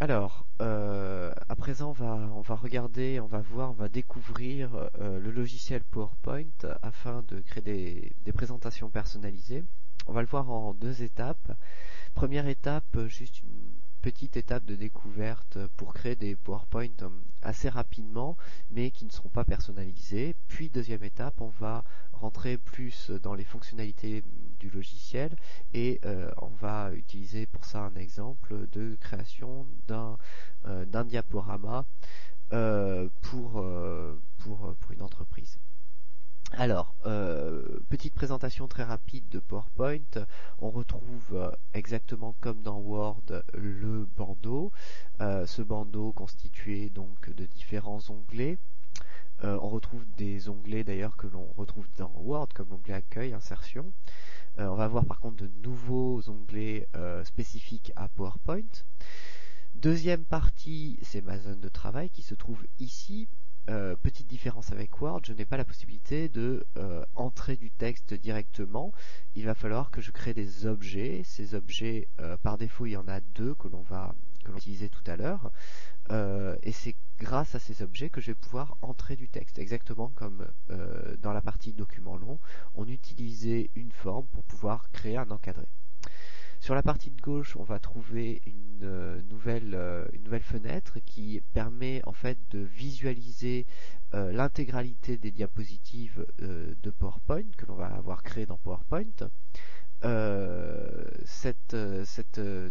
À présent, on va regarder, on va découvrir le logiciel PowerPoint afin de créer des présentations personnalisées. On va le voir en deux étapes. Première étape, juste une petite étape de découverte pour créer des PowerPoint assez rapidement, mais qui ne seront pas personnalisés. Puis deuxième étape, on va rentrer plus dans les fonctionnalités du logiciel et on va utiliser pour ça un exemple de création d'un diaporama pour une entreprise. Petite présentation très rapide de PowerPoint. On retrouve exactement comme dans Word le bandeau. Ce bandeau constitué donc de différents onglets. On retrouve des onglets d'ailleurs que l'on retrouve dans Word comme l'onglet Accueil, Insertion. On va avoir par contre de nouveaux onglets spécifiques à PowerPoint. Deuxième partie, c'est ma zone de travail qui se trouve ici. Petite différence avec Word, je n'ai pas la possibilité de entrer du texte directement. Il va falloir que je crée des objets. Ces objets, par défaut, il y en a deux que l'on va utiliser tout à l'heure. Et c'est grâce à ces objets que je vais pouvoir entrer du texte. Exactement comme dans la partie document long, on utilisait une forme pour pouvoir créer un encadré. Sur la partie de gauche, on va trouver une nouvelle fenêtre qui permet en fait de visualiser l'intégralité des diapositives de PowerPoint que l'on va avoir créé dans PowerPoint. Cette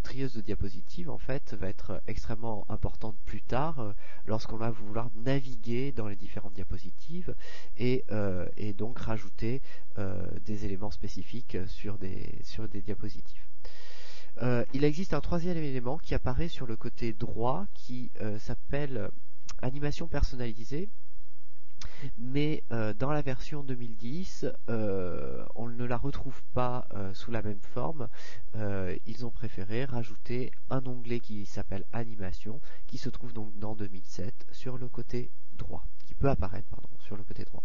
trieuse de diapositives en fait va être extrêmement importante plus tard lorsqu'on va vouloir naviguer dans les différentes diapositives et donc rajouter des éléments spécifiques sur des diapositives. Il existe un troisième élément qui apparaît sur le côté droit qui s'appelle animation personnalisée, mais dans la version 2010, on ne la retrouve pas sous la même forme. Ils ont préféré rajouter un onglet qui s'appelle animation, qui se trouve donc dans 2007 sur le côté droit, qui peut apparaître sur le côté droit.